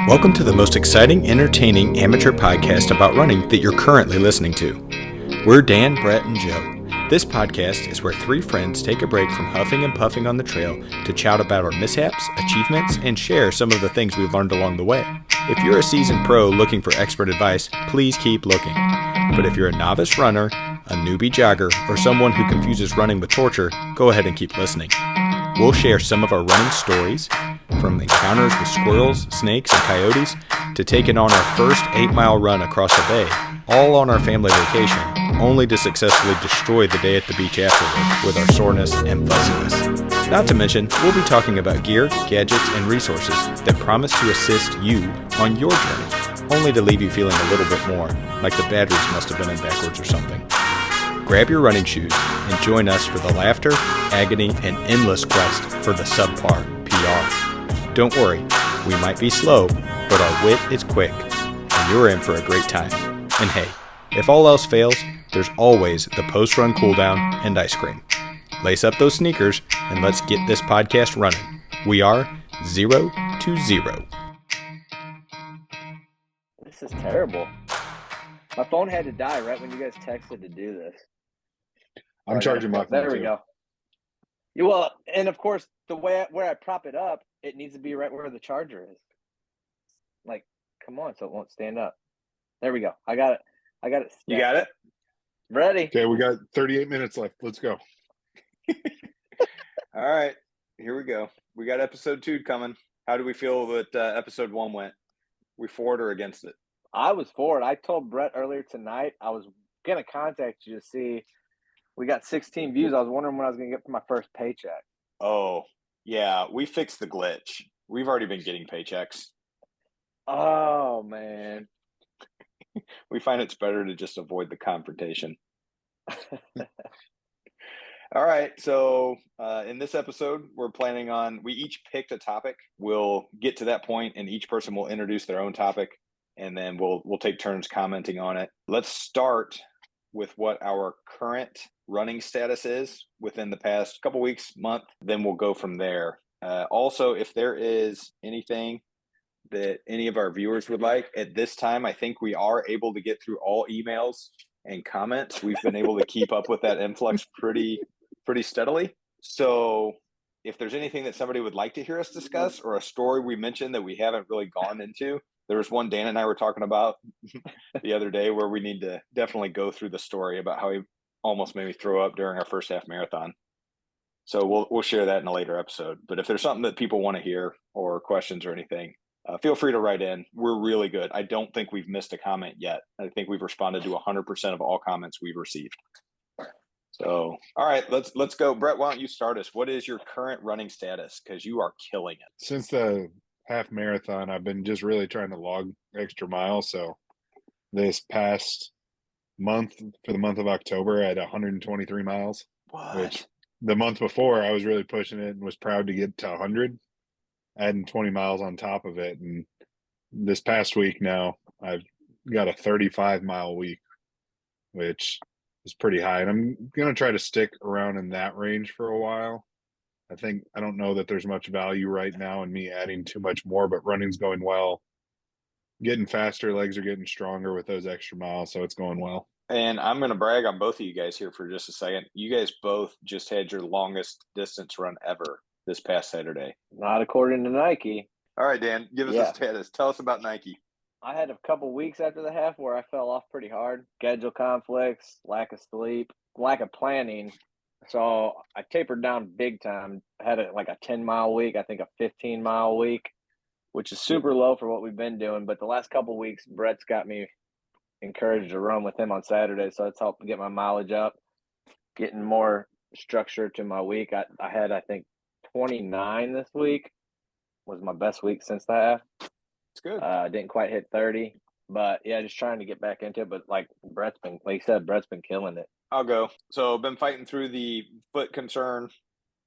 Welcome to the most exciting, entertaining amateur podcast about running that you're currently listening to. We're Dan, Brett, and Joe. This podcast is where three friends take a break from huffing and puffing on the trail to chat about our mishaps, achievements, and share some of the things we've learned along the way. If you're a seasoned pro looking for expert advice, please keep looking. But if you're a novice runner, a newbie jogger, or someone who confuses running with torture, go ahead and keep listening. We'll share some of our running stories, from encounters with squirrels, snakes, and coyotes, to taking on our first 8-mile run across the bay, all on our family vacation, only to successfully destroy the day at the beach afterward with our soreness and fussiness. Not to mention, we'll be talking about gear, gadgets, and resources that promise to assist you on your journey, only to leave you feeling a little bit more like the batteries must have been in backwards or something. Grab your running shoes and join us for the laughter, agony, and endless quest for the subpar PR. Don't worry, we might be slow, but our wit is quick, and you're in for a great time. And hey, if all else fails, there's always the post-run cooldown and ice cream. Lace up those sneakers, and let's get this podcast running. We are 0 to 0. This is terrible. My phone had to die right when you guys texted to do this. I'm charging my phone. There we too. go. Well, and of course, the way where I prop it up, it needs to be right where the charger is. Like, come on, so it won't stand up. There we go. I got it. You got it? Ready? Okay, we got 38 minutes left. Let's go. All right, here we go. We got episode 2 coming. How do we feel that episode 1 went? We for it or against it? I was for it. I told Brett earlier tonight I was going to contact you to see. We got 16 views. I was wondering when I was going to get my first paycheck. Oh, yeah, we fixed the glitch. We've already been getting paychecks. Oh, man. We find it's better to just avoid the confrontation. All right, so in this episode, we're planning on, we each picked a topic. We'll get to that point, and each person will introduce their own topic, and then we'll take turns commenting on it. Let's start with what our current running status is within the past couple weeks, month. Then we'll go from there. Also, if there is anything that any of our viewers would like at this time, I think we are able to get through all emails and comments. We've been able to keep up with that influx pretty steadily. So if there's anything that somebody would like to hear us discuss, or a story we mentioned that we haven't really gone into, there was one Dan and I were talking about the other day where we need to definitely go through the story about how he almost made me throw up during our first half marathon. So we'll share that in a later episode. But if there's something that people want to hear, or questions or anything, feel free to write in. We're really good. I don't think we've missed a comment yet. I think we've responded to 100% of all comments we've received. So, all right, let's go. Brett, why don't you start us? What is your current running status? Because you are killing it. Since the half marathon, I've been just really trying to log extra miles. So this past month, for the month of October, I had 123 miles. What? Which the month before, I was really pushing it and was proud to get to 100, adding 20 miles on top of it. And this past week now, I've got a 35-mile week, which is pretty high. And I'm going to try to stick around in that range for a while. I don't know that there's much value right now in me adding too much more, but running's going well. Getting faster, legs are getting stronger with those extra miles, so it's going well. And I'm going to brag on both of you guys here for just a second. You guys both just had your longest distance run ever this past Saturday. Not according to Nike. All right, Dan, give us a status. Tell us about Nike. I had a couple weeks after the half where I fell off pretty hard. Schedule conflicts, lack of sleep, lack of planning. So I tapered down big time. Had a 10-mile week, I think a 15-mile week, which is super low for what we've been doing. But the last couple weeks, Brett's got me encouraged to run with him on Saturday. So it's helped get my mileage up, getting more structure to my week. I had, I think, 29 this week. Was my best week since the half. It's good. Didn't quite hit 30, but yeah, just trying to get back into it. But like you said, Brett's been killing it. I'll go. So been fighting through the foot concern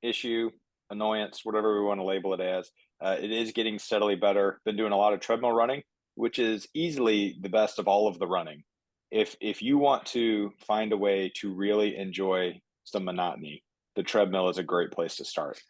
issue, annoyance, whatever we want to label it as. It is getting steadily better. Been doing a lot of treadmill running, which is easily the best of all of the running. If you want to find a way to really enjoy some monotony, the treadmill is a great place to start.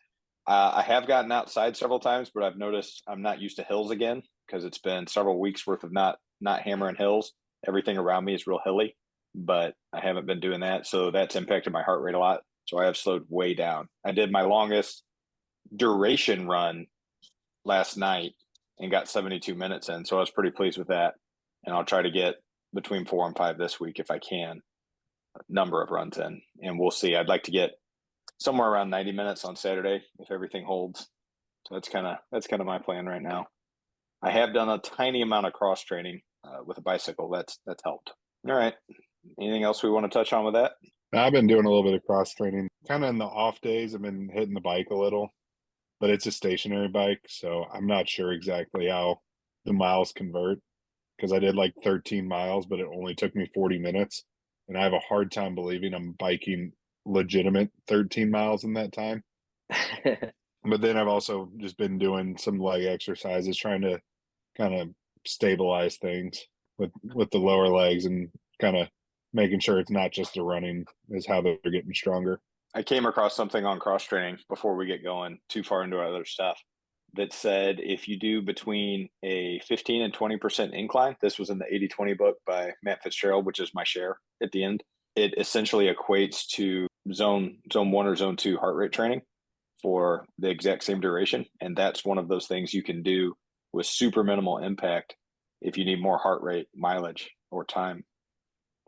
I have gotten outside several times, but I've noticed I'm not used to hills again because it's been several weeks worth of not hammering hills. Everything around me is real hilly, but I haven't been doing that. So that's impacted my heart rate a lot. So I have slowed way down. I did my longest duration run last night and got 72 minutes in. So I was pretty pleased with that. And I'll try to get between 4 and 5 this week if I can, number of runs in. And we'll see. I'd like to get somewhere around 90 minutes on Saturday if everything holds. So that's kind of my plan right now. I have done a tiny amount of cross training with a bicycle. That's helped. All right. Anything else we want to touch on with that? I've been doing a little bit of cross training. Kind of in the off days, I've been hitting the bike a little, but it's a stationary bike, so I'm not sure exactly how the miles convert because I did like 13 miles, but it only took me 40 minutes. And I have a hard time believing I'm biking legitimate 13 miles in that time. But then I've also just been doing some leg exercises, trying to kind of stabilize things with the lower legs and kind of making sure it's not just the running is how they're getting stronger. I came across something on cross training before we get going too far into our other stuff that said if you do between a 15 and 20% incline, this was in the 80-20 book by Matt Fitzgerald, which is my share at the end, it essentially equates to zone 1 or zone 2 heart rate training for the exact same duration. And that's one of those things you can do with super minimal impact if you need more heart rate, mileage, or time.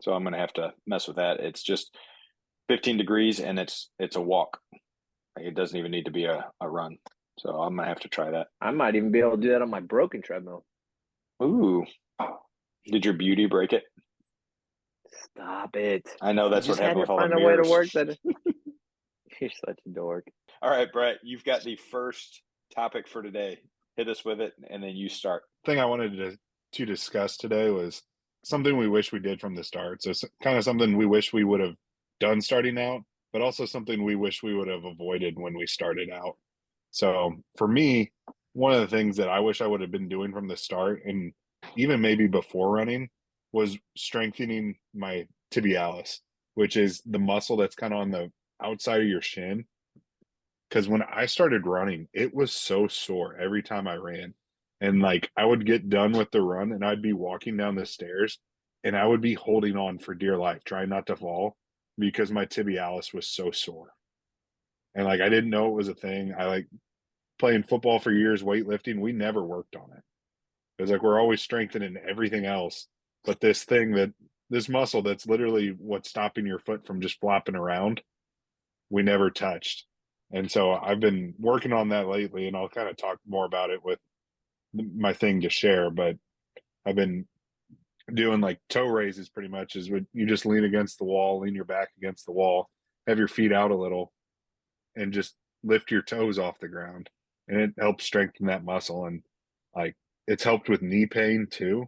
So I'm going to have to mess with that. It's just 15 degrees and it's a walk. It doesn't even need to be a run. So I'm going to have to try that. I might even be able to do that on my broken treadmill. Ooh. Did your beauty break it? Stop it. I know that's what happened with all the mirrors. mirrors. Find a way to work that. You're such a dork. All right, Brett, you've got the first topic for today. Hit us with it, and then you start. The thing I wanted to discuss today was something we wish we did from the start. So it's kind of something we wish we would have done starting out, but also something we wish we would have avoided when we started out. So for me, one of the things that I wish I would have been doing from the start, and even maybe before running, was strengthening my tibialis, which is the muscle that's kind of on the outside of your shin. Because when I started running, it was so sore every time I ran. And like I would get done with the run and I'd be walking down the stairs and I would be holding on for dear life, trying not to fall because my tibialis was so sore. And like I didn't know it was a thing. I like playing football for years, weightlifting, we never worked on it. It was like we're always strengthening everything else. But this muscle that's literally what's stopping your foot from just flopping around, we never touched. And so I've been working on that lately, and I'll kind of talk more about it with my thing to share. But I've been doing like toe raises pretty much is what you just lean against the wall, lean your back against the wall, have your feet out a little, and just lift your toes off the ground. And it helps strengthen that muscle. And like it's helped with knee pain too,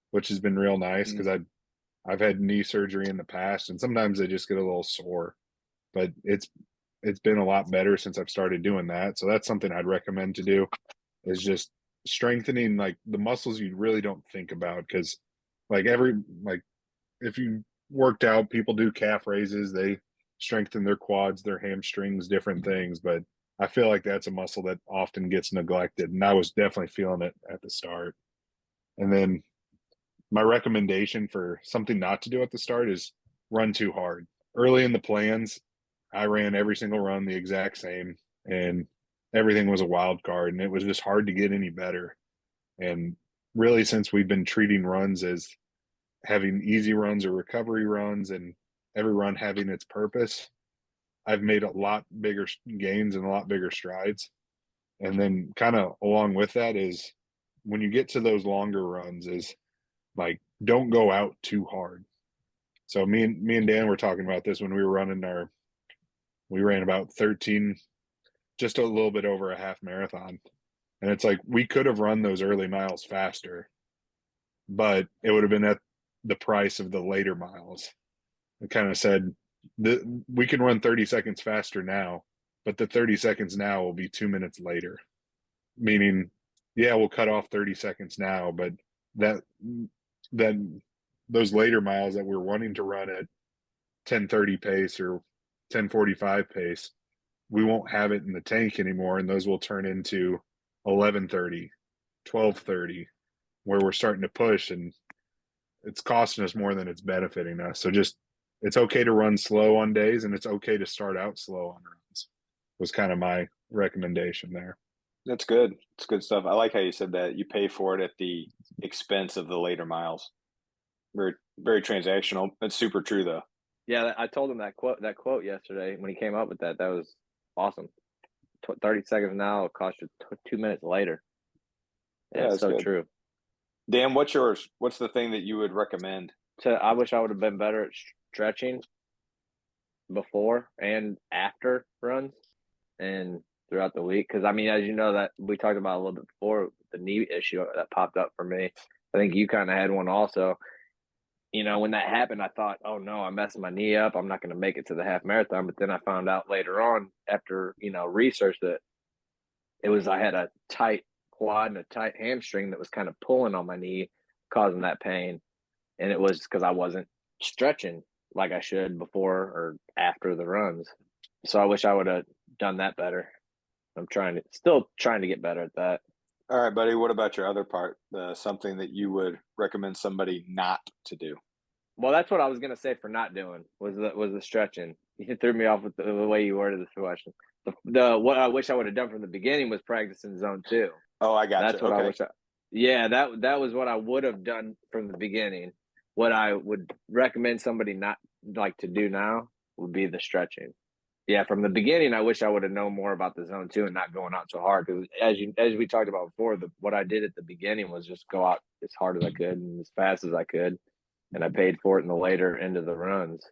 which has been real nice because I've had knee surgery in the past, and sometimes they just get a little sore. But it's been a lot better since I've started doing that. So that's something I'd recommend to do is just strengthening like the muscles you really don't think about because like if you worked out, people do calf raises, they strengthen their quads, their hamstrings, different things. But I feel like that's a muscle that often gets neglected. And I was definitely feeling it at the start. And then my recommendation for something not to do at the start is run too hard. Early in the plans, I ran every single run the exact same, and everything was a wild card, and it was just hard to get any better. And really, since we've been treating runs as having easy runs or recovery runs and every run having its purpose, I've made a lot bigger gains and a lot bigger strides. And then kind of along with that is when you get to those longer runs is like, don't go out too hard. So me and Dan were talking about this when we were running we ran about 13, just a little bit over a half marathon. And it's like, we could have run those early miles faster, but it would have been at the price of the later miles. It kind of said we can run 30 seconds faster now, but the 30 seconds now will be 2 minutes later. Meaning, yeah, we'll cut off 30 seconds now, but then those later miles that we're wanting to run at 10:30 pace or 10:45 pace, we won't have it in the tank anymore, and those will turn into 11:30, 12:30, where we're starting to push, and it's costing us more than it's benefiting us. So just it's okay to run slow on days, and it's okay to start out slow on runs. Was kind of my recommendation there. That's good. It's good stuff. I like how you said that you pay for it at the expense of the later miles. Very, very transactional. That's super true, though. Yeah, I told him that quote yesterday when he came up with that. That was awesome. 30 seconds now will cost you 2 minutes later. Yeah, it's so good. true. Dan, what's yours? What's the thing that you would recommend? I wish I would have been better at stretching before and after runs and throughout the week. Because, I mean, as you know, that we talked about a little bit before, the knee issue that popped up for me. I think you kind of had one also. You know, when that happened, I thought, oh, no, I'm messing my knee up. I'm not going to make it to the half marathon. But then I found out later on after, research that I had a tight quad and a tight hamstring that was kind of pulling on my knee, causing that pain. And it was because I wasn't stretching like I should before or after the runs. So I wish I would have done that better. I'm still trying to get better at that. All right, buddy. What about your other part? Something that you would recommend somebody not to do? Well, that's what I was going to say for not doing was the stretching. You threw me off with the way you worded this question. What I wish I would have done from the beginning was practicing zone 2. Oh, I got That's you. what Okay. I wish. That was what I would have done from the beginning. What I would recommend somebody not like to do now would be the stretching. Yeah, from the beginning, I wish I would have known more about the zone 2 and not going out so hard. Because as we talked about before, what I did at the beginning was just go out as hard as I could and as fast as I could, and I paid for it in the later end of the runs,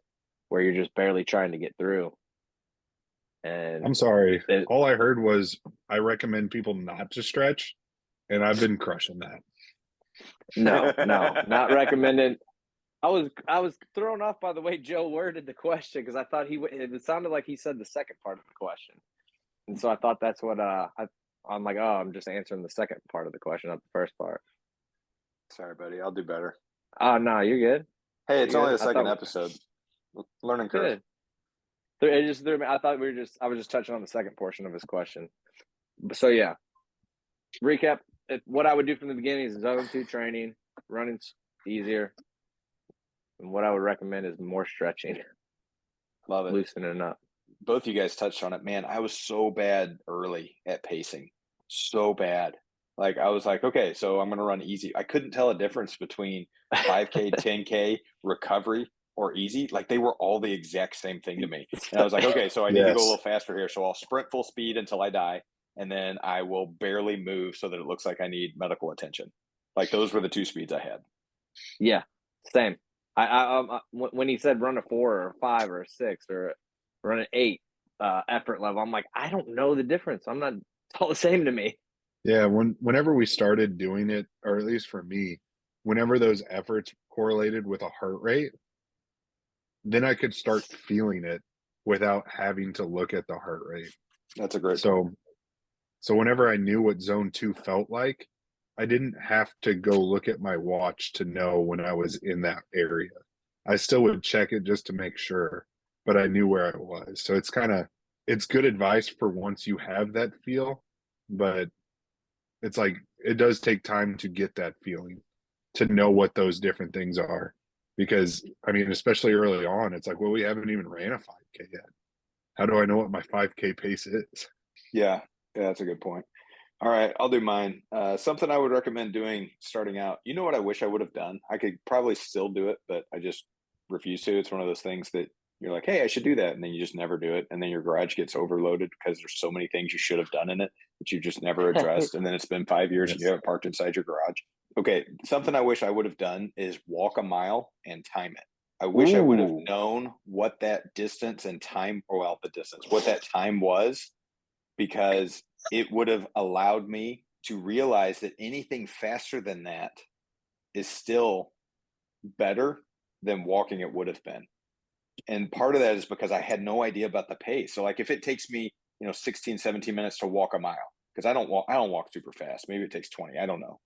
where you're just barely trying to get through. And I'm sorry. All I heard was I recommend people not to stretch, and I've been crushing that. No, not recommended. I was thrown off by the way Joe worded the question because I thought it sounded like he said the second part of the question, and so I thought that's what I'm like. Oh, I'm just answering the second part of the question, not the first part. Sorry, buddy. I'll do better. Oh no, you're good. Hey, it's only the second episode. Learning curve. It just threw me. I thought I was just touching on the second portion of his question. So yeah, recap. What I would do from the beginning is zone 2 training, running's easier. And what I would recommend is more stretching. Love it. Loosening up. Both you guys touched on it. Man, I was so bad early at pacing. So bad. Like, I was like, okay, so I'm going to run easy. I couldn't tell a difference between 5K, 10K, recovery, or easy. Like, they were all the exact same thing to me. And I was like, okay, so I need to go a little faster here. So I'll sprint full speed until I die. And then I will barely move so that it looks like I need medical attention. Like, those were the 2 speeds I had. Yeah, same. I when he said run a 4 or a 5 or a 6 or run an 8 effort level, I'm like, I don't know the difference. It's all the same to me. Yeah, whenever we started doing it, or at least for me, whenever those efforts correlated with a heart rate, then I could start feeling it without having to look at the heart rate. That's a great point. So whenever I knew what zone 2 felt like, I didn't have to go look at my watch to know when I was in that area. I still would check it just to make sure, but I knew where I was. So it's good advice for once you have that feel, but it's like it does take time to get that feeling, to know what those different things are. Because, I mean, especially early on, it's like, well, we haven't even ran a 5K yet. How do I know what my 5K pace is? Yeah, that's a good point. All right, I'll do mine. Something I would recommend doing starting out. You know what I wish I would have done? I could probably still do it, but I just refuse to. It's one of those things that you're like, hey, I should do that. And then you just never do it. And then your garage gets overloaded because there's so many things you should have done in it that you just never addressed. And then it's been 5 years and you have it parked inside your garage. Okay, something I wish I would have done is walk a mile and time it. I wish I would have known what that distance and time, what that time was, because it would have allowed me to realize that anything faster than that is still better than walking it would have been. And part of that is because I had no idea about the pace. So like if it takes me, 16, 17 minutes to walk a mile, because I don't walk super fast. Maybe it takes 20. I don't know.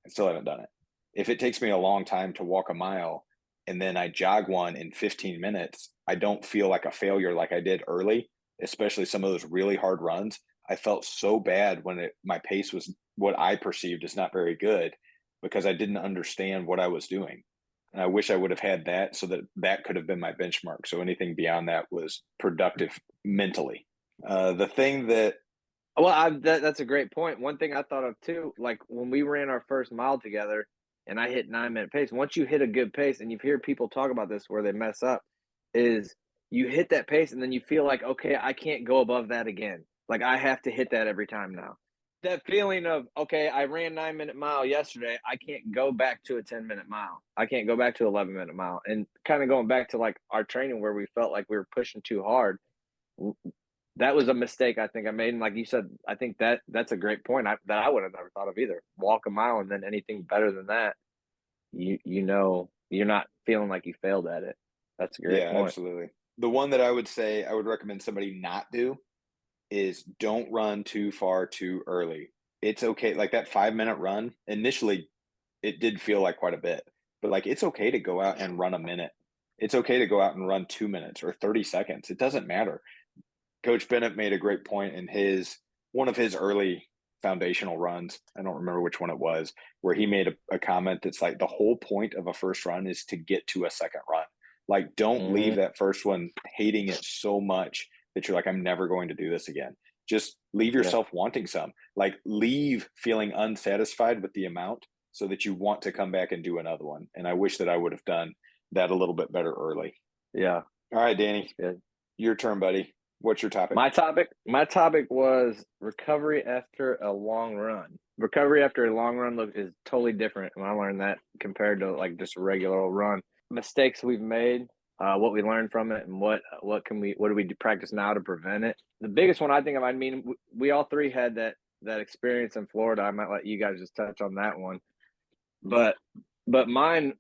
I still haven't done it. If it takes me a long time to walk a mile and then I jog one in 15 minutes, I don't feel like a failure like I did early, especially some of those really hard runs, I felt so bad when my pace was what I perceived as not very good because I didn't understand what I was doing. And I wish I would have had that so that could have been my benchmark. So anything beyond that was productive mentally. The thing that Well, that's a great point. One thing I thought of too, like when we ran our first mile together and I hit 9-minute pace, once you hit a good pace, and you hear people talk about this where they mess up, is you hit that pace and then you feel like, okay, I can't go above that again. Like I have to hit that every time now. That feeling of, okay, I ran 9-minute mile yesterday. I can't go back to a 10-minute mile. I can't go back to 11-minute mile. And kind of going back to like our training where we felt like we were pushing too hard. That was a mistake I think I made. And like you said, I think that's a great point that I would have never thought of either. Walk a mile and then anything better than that, you know, you're not feeling like you failed at it. That's a great Yeah, point. absolutely. The one that I would say I would recommend somebody not do is don't run too far too early. It's okay. Like that 5-minute run, initially, it did feel like quite a bit, but like it's okay to go out and run a minute. It's okay to go out and run 2 minutes or 30 seconds. It doesn't matter. Coach Bennett made a great point in one of his early foundational runs. I don't remember which one it was, where he made a comment that's like the whole point of a first run is to get to a second run. Like, don't leave that first one hating it so much that you're like, I'm never going to do this again. Just leave yourself wanting some. Like, leave feeling unsatisfied with the amount so that you want to come back and do another one. And I wish that I would have done that a little bit better early. Yeah. All right, Danny. Good. Your turn, buddy. What's your topic? My topic was recovery after a long run. Recovery after a long run is totally different when I learned that compared to like just a regular old run. Mistakes we've made, what we learned from it, and what do we practice now to prevent it. The biggest one I think of, I mean, we all three had that experience in Florida. I might let you guys just touch on that one, but mine,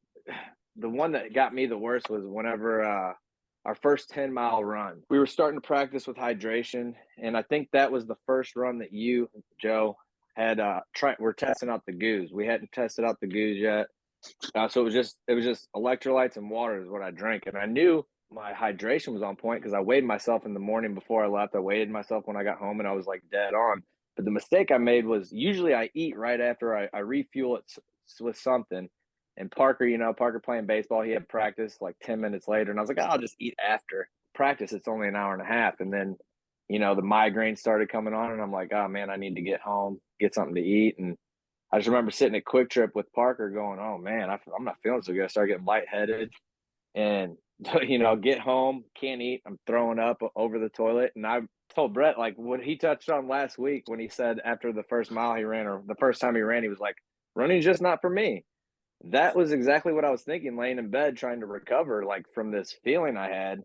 the one that got me the worst was whenever our first 10-mile run. We were starting to practice with hydration, and I think that was the first run that you, Joe, had we're testing out the goos. We hadn't tested out the goos yet. So it was just electrolytes and water is what I drank. And I knew my hydration was on point because I weighed myself in the morning before I left. I weighed myself when I got home, and I was like dead on. But the mistake I made was usually I eat right after I refuel it with something. And Parker playing baseball, he had practice like 10 minutes later. And I was like, I'll just eat after practice. It's only an hour and a half. And then, the migraine started coming on, and I'm like, oh man, I need to get home, get something to eat. And I just remember sitting at Quick Trip with Parker going, oh man, I'm not feeling so good. I started getting lightheaded and, get home, can't eat. I'm throwing up over the toilet. And I told Brett, like what he touched on last week when he said after the first mile he ran, or the first time he ran, he was like, running's just not for me. That was exactly what I was thinking, laying in bed trying to recover like from this feeling I had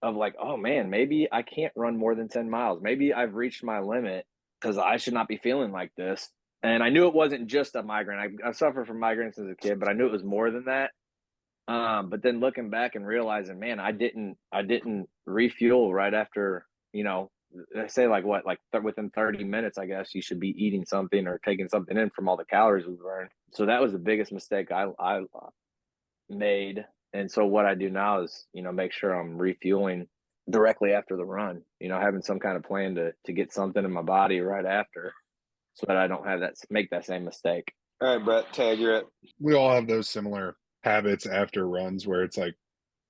of like, oh man, maybe I can't run more than 10 miles. Maybe I've reached my limit because I should not be feeling like this. And I knew it wasn't just a migraine. I suffered from migraines as a kid, but I knew it was more than that. But then looking back and realizing, man, I didn't refuel right after, they say like what, like within 30 minutes, I guess you should be eating something or taking something in from all the calories we burned. So that was the biggest mistake I made. And so what I do now is, make sure I'm refueling directly after the run, having some kind of plan to get something in my body right after so that I don't make that same mistake. All right, Brett, tag, you're it. We all have those similar habits after runs where it's like,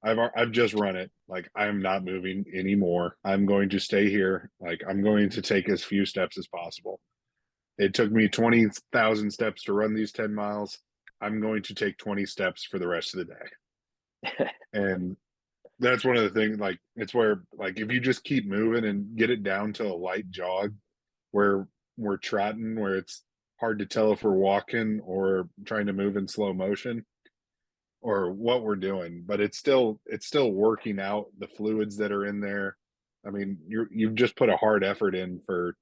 I've just run it. Like, I'm not moving anymore. I'm going to stay here. Like, I'm going to take as few steps as possible. It took me 20,000 steps to run these 10 miles. I'm going to take 20 steps for the rest of the day. And that's one of the things, like, it's where, like, if you just keep moving and get it down to a light jog where we're trotting, where it's hard to tell if we're walking or trying to move in slow motion or what we're doing, but it's still working out the fluids that are in there. I mean, you've just put a hard effort in for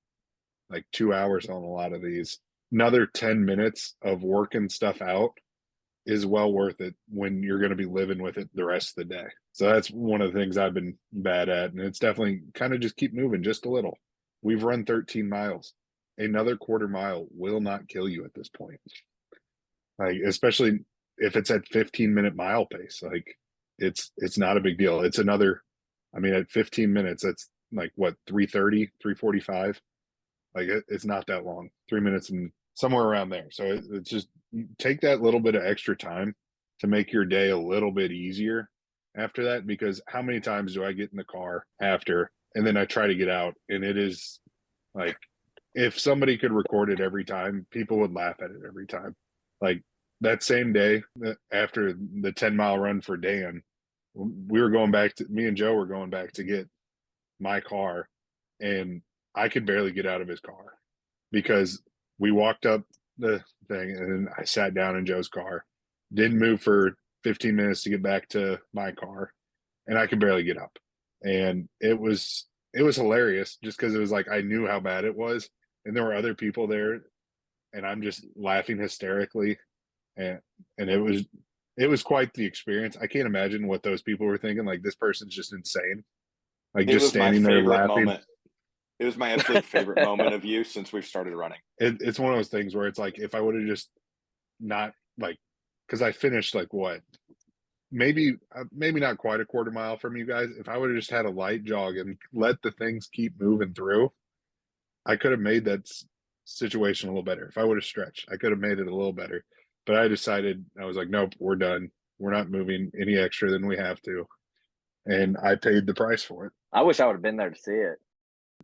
like 2 hours on a lot of these. Another 10 minutes of working stuff out is well worth it when you're going to be living with it the rest of the day. So that's one of the things I've been bad at. And it's definitely kind of just keep moving just a little. We've run 13 miles. Another quarter mile will not kill you at this point. Like, especially if it's at 15-minute mile pace, like it's not a big deal. It's another, I mean, at 15 minutes, like what, 3:30, 3:45. Like it's not that long, 3 minutes and somewhere around there. So it's just take that little bit of extra time to make your day a little bit easier after that. Because how many times do I get in the car after and then I try to get out, and it is like, if somebody could record it every time, people would laugh at it every time. Like that same day after the 10-mile run for Dan, we were going back to, me and Joe were going back to get my car, and I could barely get out of his car because we walked up the thing and then I sat down in Joe's car, didn't move for 15 minutes to get back to my car, and I could barely get up. And it was hilarious just because it was like I knew how bad it was, and there were other people there, and I'm just laughing hysterically, and it was quite the experience. I can't imagine what those people were thinking. Like, this person's just insane. Like, It just was my standing there favorite laughing. moment. It was my absolute favorite moment of you since we've started running. It's one of those things where it's like, if I would have just not, like, because I finished like what, maybe not quite a quarter mile from you guys. If I would have just had a light jog and let the things keep moving through, I could have made that situation a little better. If I would have stretched, I could have made it a little better. But I decided, I was like, nope, we're done. We're not moving any extra than we have to. And I paid the price for it. I wish I would have been there to see it.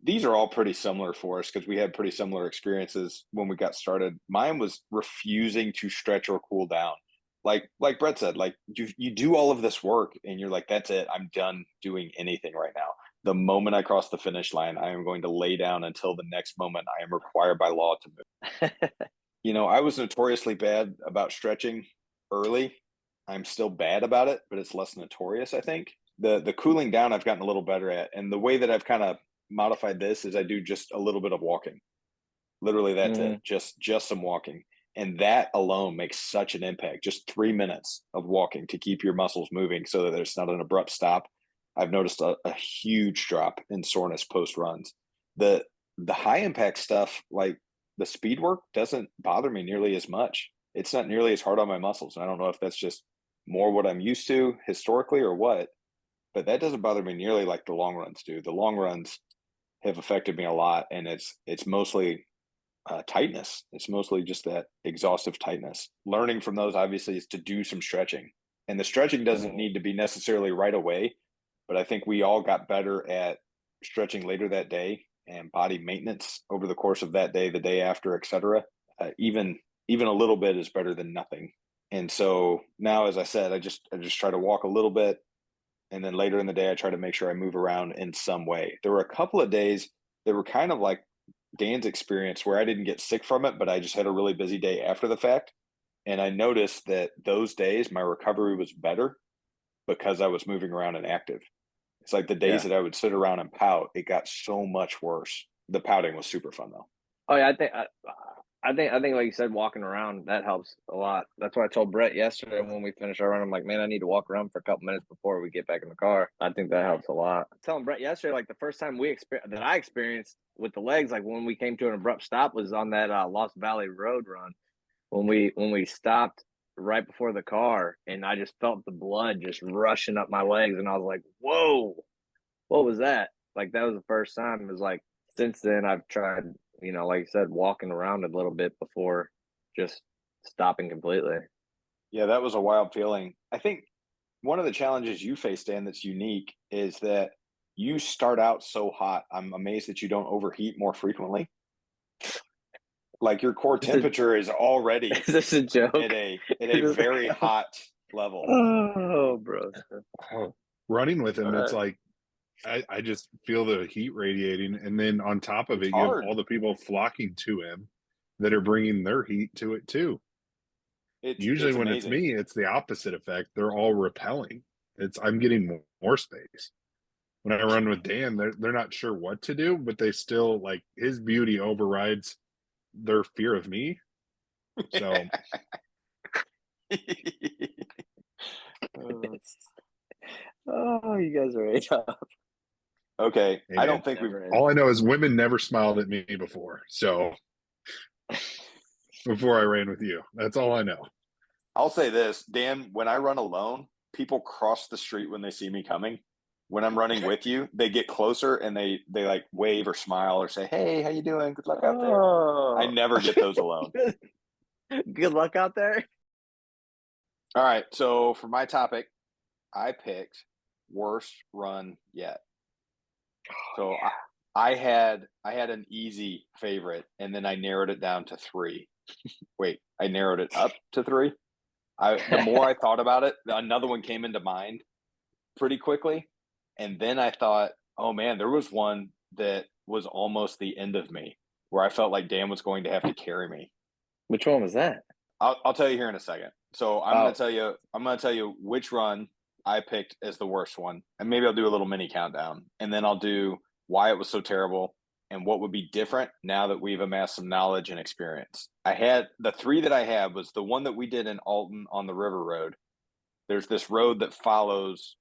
These are all pretty similar for us because we had pretty similar experiences when we got started. Mine was refusing to stretch or cool down. Like Brett said, like you do all of this work and you're like, that's it. I'm done doing anything right now. The moment I cross the finish line, I am going to lay down until the next moment I am required by law to move. You know, I was notoriously bad about stretching early. I'm still bad about it, but it's less notorious, I think. The cooling down I've gotten a little better at. And the way that I've kind of modified this is I do just a little bit of walking. Literally, that's it. Just some walking. And that alone makes such an impact. Just 3 minutes of walking to keep your muscles moving so that there's not an abrupt stop. I've noticed a huge drop in soreness post runs. The high impact stuff, like the speed work, doesn't bother me nearly as much. It's not nearly as hard on my muscles. And I don't know if that's just more what I'm used to historically or what, but that doesn't bother me nearly like the long runs do. The long runs have affected me a lot, and it's mostly tightness. It's mostly just that exhaustive tightness. Learning from those obviously is to do some stretching, and the stretching doesn't need to be necessarily right away, but I think we all got better at stretching later that day and body maintenance over the course of that day, the day after, etc. Even a little bit is better than nothing. And so now, as I said, I just try to walk a little bit, and then later in the day I try to make sure I move around in some way. There were a couple of days that were kind of like Dan's experience where I didn't get sick from it, but I just had a really busy day after the fact. And I noticed that those days my recovery was better because I was moving around and active. It's like the days that I would sit around and pout, it got so much worse. The pouting was super fun though. Oh yeah, I think like you said, walking around, that helps a lot. That's what I told Brett yesterday when we finished our run. I'm like, man, I need to walk around for a couple minutes before we get back in the car. I think that helps a lot. I was telling Brett yesterday, like the first time that I experienced with the legs, like when we came to an abrupt stop, was on that Lost Valley Road run when we stopped right before the car, and I just felt the blood just rushing up my legs, and I was like, whoa, what was that? Like that was the first time. It was like, since then I've tried, you know, like you said, walking around a little bit before just stopping completely. Yeah, that was a wild feeling. I think one of the challenges you face, Dan, that's unique is that you start out so hot. I'm amazed that you don't overheat more frequently. Like your core temperature is already Is this a joke? at a very hot level. Oh, bro. Running with him, it's like I just feel the heat radiating, and then on top of it, you have all the people flocking to him that are bringing their heat to it too. Usually when it's me, it's the opposite effect. They're all repelling. I'm getting more space. When I run with Dan, they're not sure what to do, but they still, like, his beauty overrides their fear of me. So oh, you guys are right up. Okay. hey, I don't think all I know is women never smiled at me before. So before I ran with you, that's all I know. I'll say this, Dan, when I run alone, people cross the street when they see me coming. when I'm running with you, they get closer and they like wave or smile or say, "Hey, how you doing? Good luck out there." I never get those alone. Good luck out there. All right, so for my topic, I picked worst run yet. So I had an easy favorite, and then I narrowed it down to 3. Wait, I narrowed it up to 3. The more I thought about it, another one came into mind pretty quickly, and then I thought, oh man, there was one that was almost the end of me, where I felt like Dan was going to have to carry me. Which one was that? I'll tell you here in a second. So I'm gonna tell you which run I picked as the worst one, and maybe I'll do a little mini countdown, and then I'll do why it was so terrible and what would be different now that we've amassed some knowledge and experience. I had the 3 that I had was the one that we did in Alton on the River Road. There's this road that follows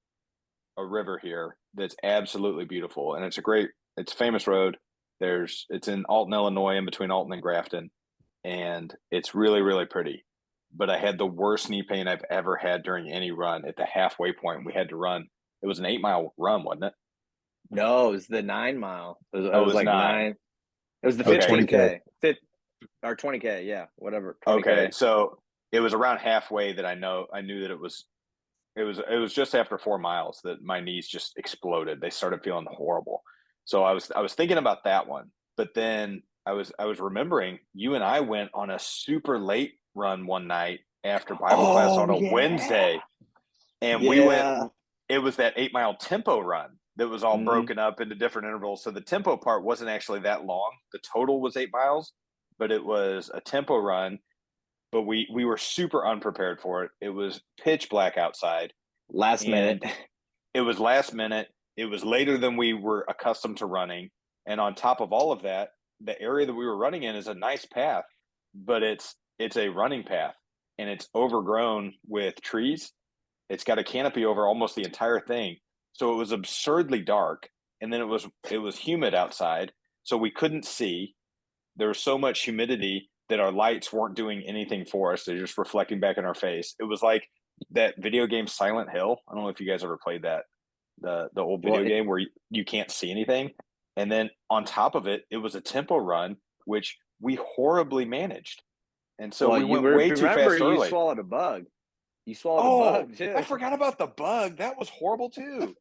a river here that's absolutely beautiful, and it's a famous road. It's in Alton, Illinois, in between Alton and Grafton, and it's really, really pretty. But I had the worst knee pain I've ever had during any run. At the halfway point, we had to run. It was an 8-mile run, wasn't it? No, it was the 9 mile. It was like 9. It was the Okay. 15K. Or 20K, yeah, whatever. 20K. Okay, so it was around halfway that I knew that it was just after 4 miles that my knees just exploded. They started feeling horrible. So I was thinking about that one, but then I was remembering you and I went on a super late run one night after Bible class on a Wednesday, and we went. It was that 8-mile tempo run that was all broken up into different intervals. So the tempo part wasn't actually that long. The total was 8 miles, but it was a tempo run. But we were super unprepared for it. It was pitch black outside. Last minute. It was last minute. It was later than we were accustomed to running. And on top of all of that, the area that we were running in is a nice path, but it's a running path, and it's overgrown with trees. It's got a canopy over almost the entire thing. So it was absurdly dark. And then it was humid outside. So we couldn't see. There was so much humidity that our lights weren't doing anything for us. They're just reflecting back in our face. It was like that video game Silent Hill. I don't know if you guys ever played that, the old video game where you can't see anything. And then on top of it, it was a tempo run, which we horribly managed. And so we went way too fast early. You swallowed a bug. You swallowed a bug too. I forgot about the bug. That was horrible too.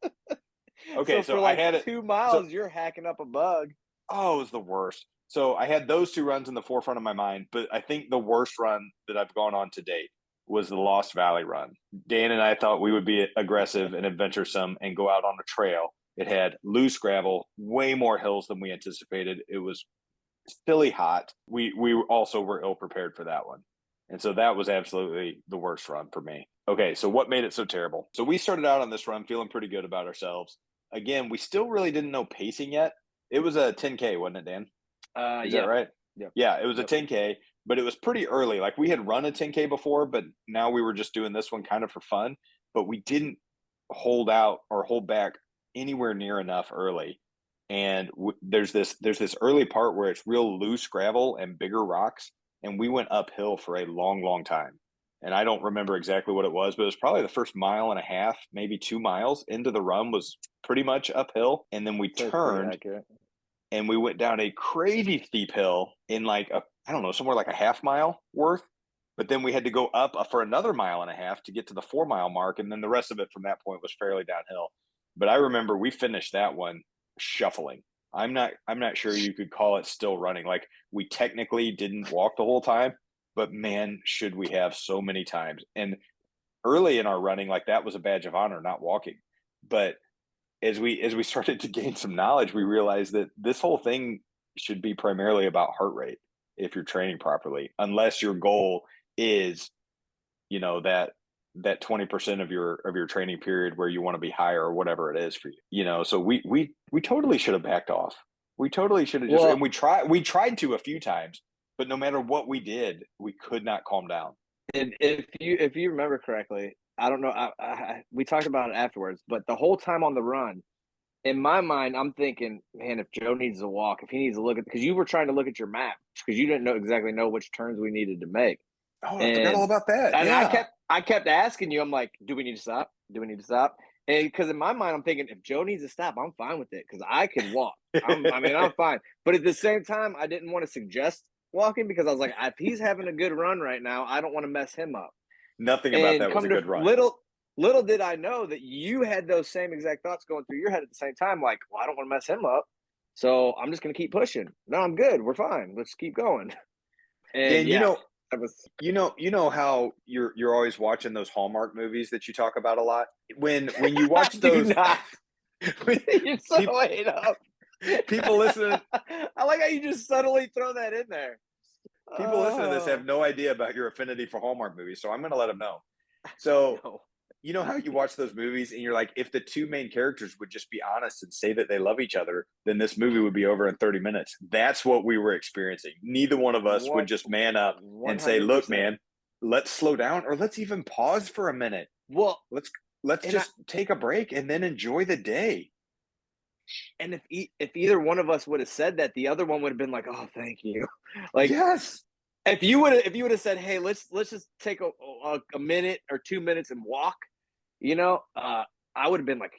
Okay, so for like I had 2 miles, you're hacking up a bug. Oh, it was the worst. So I had those 2 runs in the forefront of my mind, but I think the worst run that I've gone on to date was the Lost Valley run. Dan and I thought we would be aggressive and adventuresome and go out on a trail. It had loose gravel, way more hills than we anticipated. It was silly hot. We also were ill prepared for that one. And so that was absolutely the worst run for me. Okay, so what made it so terrible? So we started out on this run feeling pretty good about ourselves. Again, we still really didn't know pacing yet. It was a 10K, wasn't it, Dan? Is that right? Yeah, it was a 10K, but it was pretty early. Like we had run a 10K before, but now we were just doing this one kind of for fun. But we didn't hold out or hold back anywhere near enough early. And there's this early part where it's real loose gravel and bigger rocks, and we went uphill for a long, long time. And I don't remember exactly what it was, but it was probably the first mile and a half, maybe 2 miles into the run was pretty much uphill. And then we turned and we went down a crazy steep hill in like somewhere like a half mile worth. But then we had to go up for another mile and a half to get to the 4 mile mark. And then the rest of it from that point was fairly downhill. But I remember we finished that one shuffling. I'm not sure you could call it still running. Like we technically didn't walk the whole time, but man, should we have so many times. And early in our running, like that was a badge of honor, not walking. But as we started to gain some knowledge, we realized that this whole thing should be primarily about heart rate if you're training properly, unless your goal is, that 20% of your training period where you want to be higher or whatever it is for you. So we totally should have backed off. We totally should have and we tried to a few times, but no matter what we did, we could not calm down. And if you remember correctly, I don't know. We talked about it afterwards, but the whole time on the run, in my mind, I'm thinking, man, if Joe needs to walk, if he needs to look at, because you were trying to look at your map because you didn't exactly know which turns we needed to make. Oh, I forgot all about that. And I kept asking you, I'm like, do we need to stop? Do we need to stop? And because in my mind, I'm thinking if Joe needs to stop, I'm fine with it because I can walk. I'm fine. But at the same time, I didn't want to suggest walking because I was like, if he's having a good run right now, I don't want to mess him up. Nothing about And that was come a to good run. little did I know that you had those same exact thoughts going through your head at the same time. Like, well, I don't want to mess him up, so I'm just going to keep pushing. No, I'm good. We're fine. Let's keep going. And Dan, that was you know how you're always watching those Hallmark movies that you talk about a lot. When you watch do those, not. You're so people, ate up. people listening, I like how you just subtly throw that in there. people listening to this have Oh, no idea about your affinity for Hallmark movies, so I'm going to let them know. So no. you know how you watch those movies and you're like, if the two main characters would just be honest and say that they love each other, then this movie would be over in 30 minutes. That's what we were experiencing. Neither one of us would just man up and say, look, 100%. man, let's slow down, or let's even pause for a minute. Well, Let's just take a break and then enjoy the day. and if either one of us would have said that, the other one would have been like, "Oh, thank you." Like Yes. if you would have said, "Hey, let's just take a minute or 2 minutes and walk," I would have been like,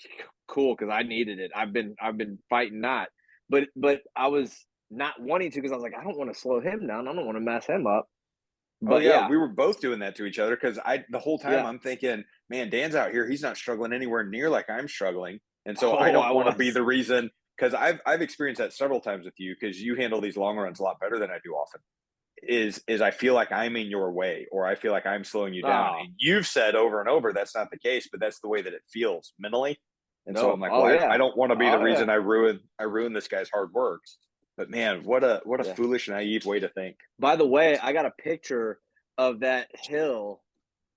"Cool," because I needed it. I've been fighting not, but I was not wanting to because I was like, I don't want to slow him down. I don't want to mess him up. Oh But yeah, yeah, we were both doing that to each other because the whole time yeah. I'm thinking, man, Dan's out here, he's not struggling anywhere near like I'm struggling, and so I Oh, don't I want to be was. the reason, because I've experienced that several times with you because you handle these long runs a lot better than I do often. Is I feel like I'm in your way, or I feel like I'm slowing you down, Oh and you've said over and over that's not the case, but that's the way that it feels mentally, and so no. I'm like, Oh well, I yeah. don't want to be the Oh reason yeah. I ruin this guy's hard work. But man, what a Yeah. foolish, naive way to think. By the way, I got a picture of that hill,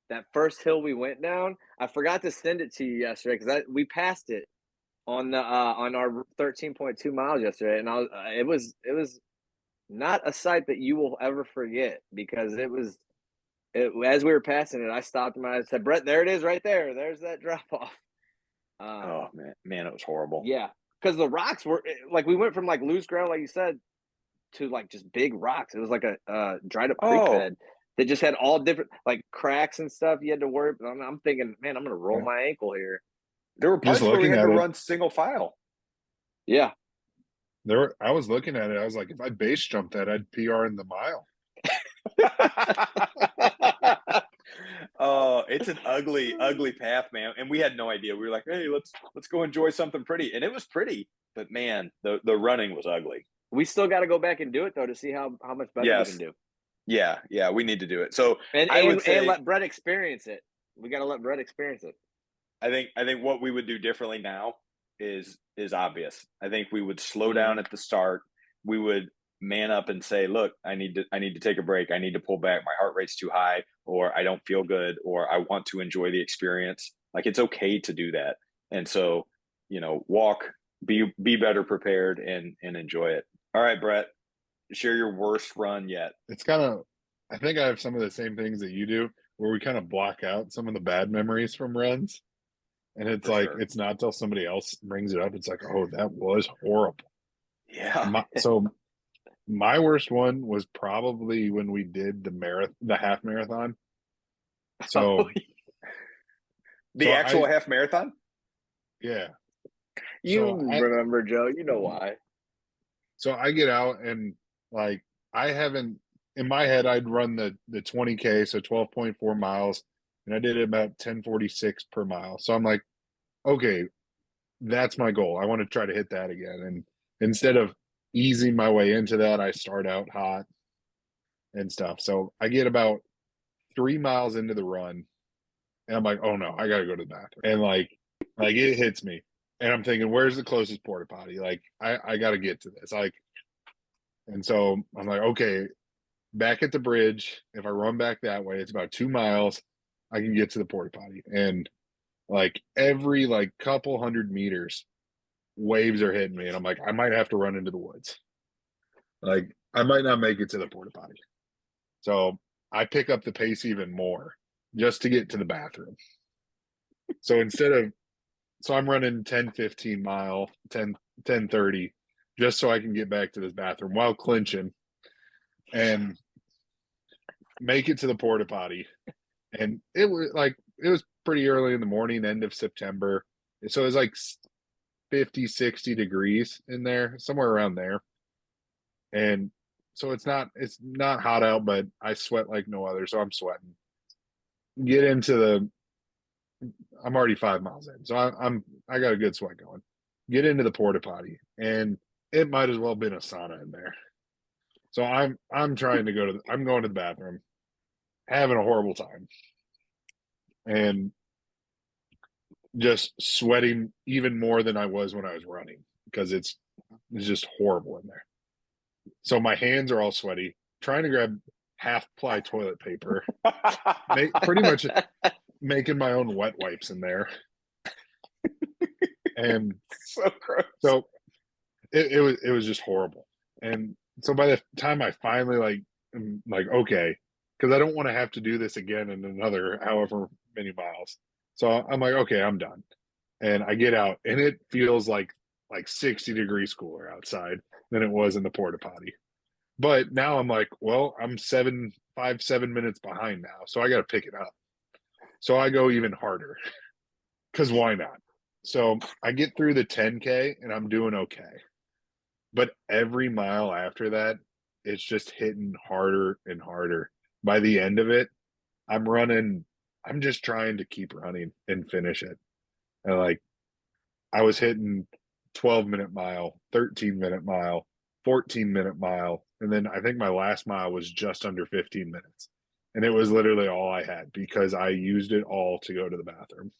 that first hill we went down. I forgot to send it to you yesterday because we passed it on our 13.2 miles yesterday, and it was not a sight that you will ever forget because as we were passing it, I stopped and I said, Brett, there it is right there. There's that drop off. Oh man, it was horrible. Yeah, because the rocks were like we went from like loose ground, like you said, to like just big rocks. It was like a dried up creek Oh, bed that just had all different like cracks and stuff. You had to worry. I'm thinking, man, I'm gonna roll Yeah. my ankle here. there were Just parts where we looking had to at it, run single file. Yeah. I was looking at it. I was like, if I base jumped that, I'd PR in the mile. Oh, it's an ugly, ugly path, man. And we had no idea. We were like, hey, let's go enjoy something pretty. And it was pretty, but man, the running was ugly. We still got to go back and do it though to see how much better we can Yes. do, Yeah, we need to do it. So and I would and and say let Brett experience it. We got to let Brett experience it. I think what we would do differently now is obvious. I think we would slow down Mhm. at the start. We would man up and say, look, I need to take a break. I need to pull back. My heart rate's too high, or I don't feel good, or I want to enjoy the experience. Like it's okay to do that. And so, walk, be better prepared and enjoy it. All right, Brett, share your worst run yet. It's kind of, I think I have some of the same things that you do, where we kind of block out some of the bad memories from runs. And it's For like, sure. it's not till somebody else brings it up. It's like, oh, that was horrible. Yeah. So my worst one was probably when we did the half marathon. Oh, So, The so actual I, half marathon? yeah. you So remember, Joe? You know why? So I get out and like I haven't in my head I'd run the 20K, so 12.4 miles, and I did it about 10:46 per mile. So I'm like, okay, that's my goal. I want to try to hit that again. And instead of easing my way into that, I start out hot and stuff. So I get about 3 miles into the run and I'm like, oh no, I gotta go to the bathroom. And like it hits me. And I'm thinking, where's the closest porta potty? Like I gotta get to this. And so I'm like, okay, back at the bridge, if I run back that way, it's about 2 miles. I can get to the porta potty. And like every like couple hundred meters, waves are hitting me. And I'm like, I might have to run into the woods. Like I might not make it to the porta potty. So I pick up the pace even more just to get to the bathroom. So so I'm running 10-15 mile, 10-30, just so I can get back to this bathroom while clinching and make it to the porta potty. And it was pretty early in the morning, end of September. So it's like 50, 60 degrees in there, somewhere around there. And so it's not hot out, but I sweat like no other. So I'm sweating. Get into I'm already 5 miles in. So I got a good sweat going. Get into the porta potty, and it might as well have been a sauna in there. So I'm trying to I'm going to the bathroom, having a horrible time, and just sweating even more than I was when I was running because it's just horrible in there. So my hands are all sweaty, trying to grab half ply toilet paper, pretty much making my own wet wipes in there. And So gross. so it was just horrible. And so by the time I finally am like, okay, because I don't want to have to do this again in another however many miles. So I'm like, okay, I'm done. And I get out, and it feels like 60 degrees cooler outside than it was in the porta potty. But now I'm like, well, I'm 7 minutes behind now, so I got to pick it up. So I go even harder because why not? So I get through the 10K and I'm doing okay. But every mile after that, it's just hitting harder and harder. By the end of it, I'm just trying to keep running and finish it. And I was hitting 12-minute mile, 13-minute mile, 14-minute mile, and then I think my last mile was just under 15 minutes. And it was literally all I had because I used it all to go to the bathroom.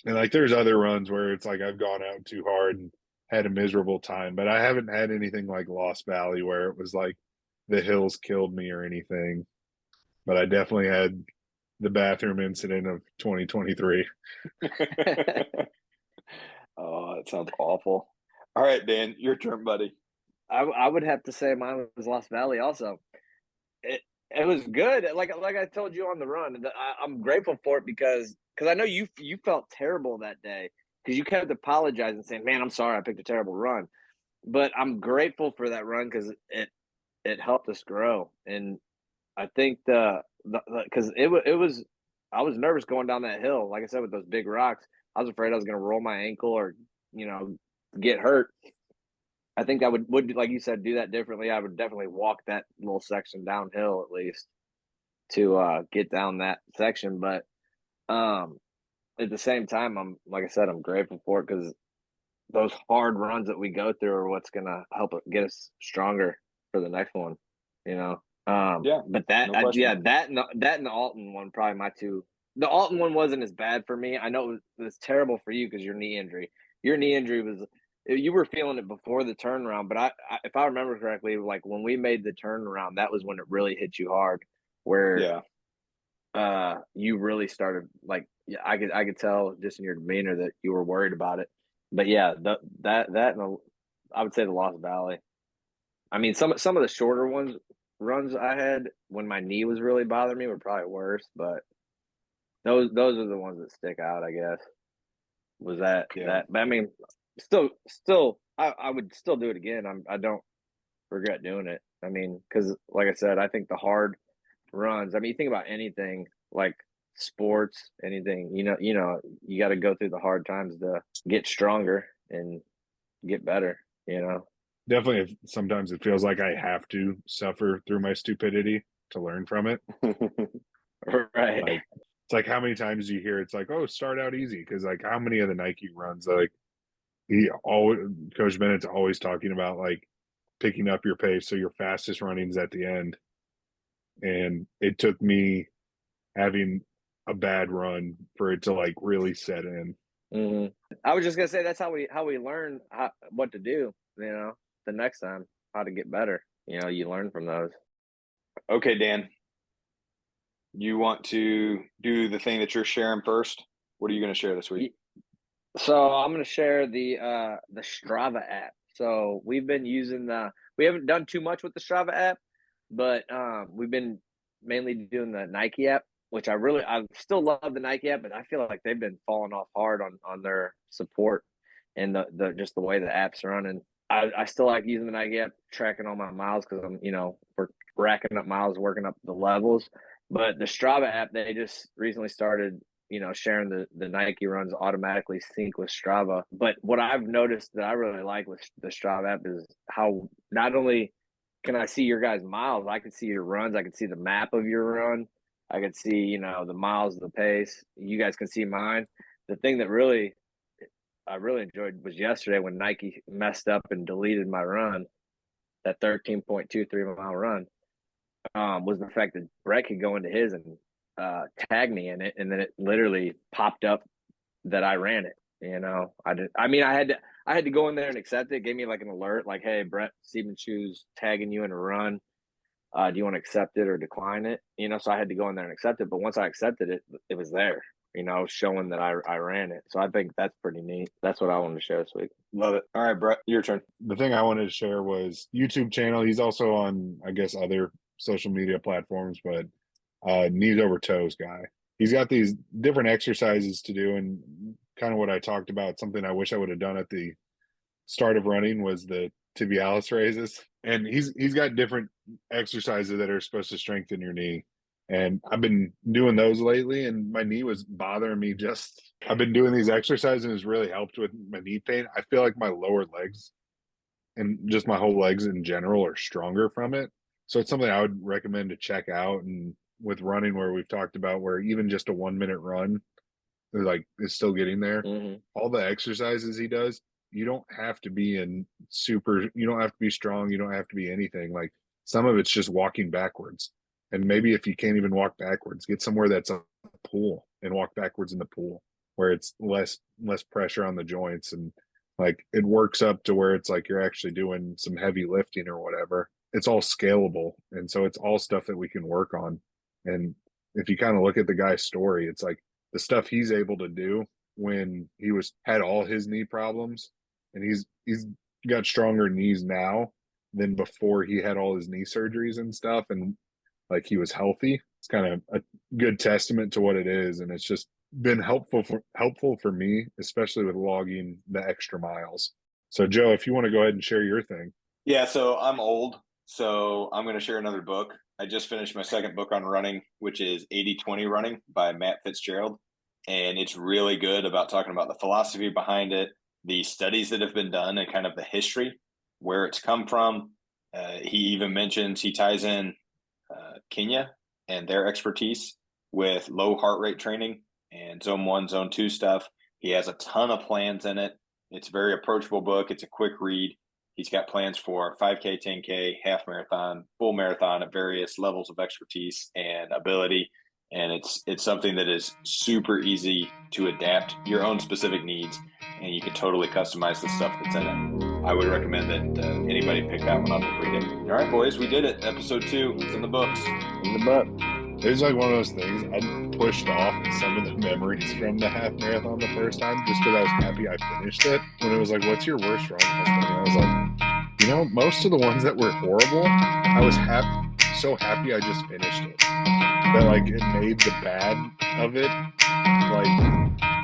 And there's other runs where it's like I've gone out too hard and had a miserable time, but I haven't had anything like Lost Valley where it was like the hills killed me or anything. But I definitely had the bathroom incident of 2023. Oh, that sounds awful. All right, Dan, your turn, buddy. I would have to say mine was Lost Valley also. It was good. Like I told you on the run, I'm grateful for it because I know you felt terrible that day because you kept apologizing, saying, "Man, I'm sorry, I picked a terrible run." But I'm grateful for that run because it helped us grow, and I think because it was I was nervous going down that hill. Like I said, with those big rocks, I was afraid I was going to roll my ankle or get hurt. I think I would like you said, do that differently. I would definitely walk that little section downhill at least to get down that section. But at the same time, like I said, I'm grateful for it because those hard runs that we go through are what's gonna help get us stronger for the next one. You know. Yeah, But that no question. that and the Alton one probably my two. The Alton one wasn't as bad for me. I know it was terrible for you because your knee injury. Your knee injury was you were feeling it before the turnaround, but if I remember correctly, like when we made the turnaround, that was when it really hit you hard, where you really started yeah, I could tell just in your demeanor that you were worried about it. But yeah, that and I would say the Lost Valley. I mean, some of the shorter runs I had when my knee was really bothering me were probably worse, but those are the ones that stick out, I guess. Was that but I mean, still I would still do it again. I don't regret doing it. I mean, because like I said, I think the hard runs. I mean, you think about anything like sports, anything. You got to go through the hard times to get stronger and get better. Definitely, sometimes it feels like I have to suffer through my stupidity to learn from it. Right. It's like how many times do you hear it's like, oh, start out easy? Because how many of the Nike runs, Coach Bennett's always talking about picking up your pace so your fastest running's at the end. And it took me having a bad run for it to really set in. Mm-hmm. I was just gonna say that's how we learn what to do. The next time, how to get better. You learn from those. Okay, Dan. You want to do the thing that you're sharing first? What are you going to share this week? So I'm going to share the Strava app. So we've been using we haven't done too much with the Strava app, but we've been mainly doing the Nike app, which I still love the Nike app, but I feel like they've been falling off hard on their support and the just the way the app's running. I still like using the Nike app, tracking all my miles because we're racking up miles, working up the levels. But the Strava app, they just recently started sharing the Nike runs automatically sync with Strava. But what I've noticed that I really like with the Strava app is how not only can I see your guys' miles, I can see your runs, I can see the map of your run, I can see, the miles, the pace. You guys can see mine. The thing that I really enjoyed was yesterday when Nike messed up and deleted my run, that 13.23 mile run. Was the fact that Brett could go into his and tag me in it, and then it literally popped up that I ran it. I had to go in there and accept it. It gave me like an alert, like, "Hey, Brett Shoes tagging you in a run. Do you want to accept it or decline it?" So I had to go in there and accept it. But once I accepted it, it was there. Showing that I ran it. So I think that's pretty neat. That's what I wanted to share this week. Love it. All right, Brett, your turn. The thing I wanted to share was YouTube channel. He's also on, I guess, other social media platforms, but knees over toes guy. He's got these different exercises to do, and kind of what I talked about, something I wish I would have done at the start of running was the tibialis raises. And he's got different exercises that are supposed to strengthen your knee. And I've been doing those lately, and my knee was bothering me. I've been doing these exercises, and it's really helped with my knee pain. I feel like my lower legs and just my whole legs in general are stronger from it. So it's something I would recommend to check out. And with running, where we've talked about, where even just a 1 minute run is still getting there. Mm-hmm. All the exercises he does, you don't have to be you don't have to be strong. You don't have to be anything. Like, some of it's just walking backwards. And maybe if you can't even walk backwards, get somewhere that's a pool and walk backwards in the pool where it's less pressure on the joints, and like it works up to where it's like you're actually doing some heavy lifting or whatever. It's all scalable. And so it's all stuff that we can work on. And if you kind of look at the guy's story, it's like the stuff he's able to do when he had all his knee problems, and he's got stronger knees now than before he had all his knee surgeries and stuff, and like he was healthy. It's kind of a good testament to what it is, and it's just been helpful for me, especially with logging the extra miles. So Joe, if you want to go ahead and share your thing. Yeah, so I'm old, so I'm going to share another book. I just finished my second book on running, which is 80-20 Running by Matt Fitzgerald. And it's really good about talking about the philosophy behind it, the studies that have been done, and kind of the history, where it's come from. He even mentions, he ties in Kenya and their expertise with low heart rate training and zone 1, zone 2 stuff. He has a ton of plans in it. It's a very approachable book. It's a quick read. He's got plans for 5K, 10K, half marathon, full marathon at various levels of expertise and ability. And it's something that is super easy to adapt your own specific needs, and you can totally customize the stuff that's in it. I would recommend that anybody pick that one up and read it. All right, boys, we did it. Episode 2. It's in the books. In the book. It's like one of those things. I pushed off some of the memories from the half marathon the first time just because I was happy I finished it. When it was like, "What's your worst run?" I was like, most of the ones that were horrible, I was so happy I just finished it. That like it made the bad of it like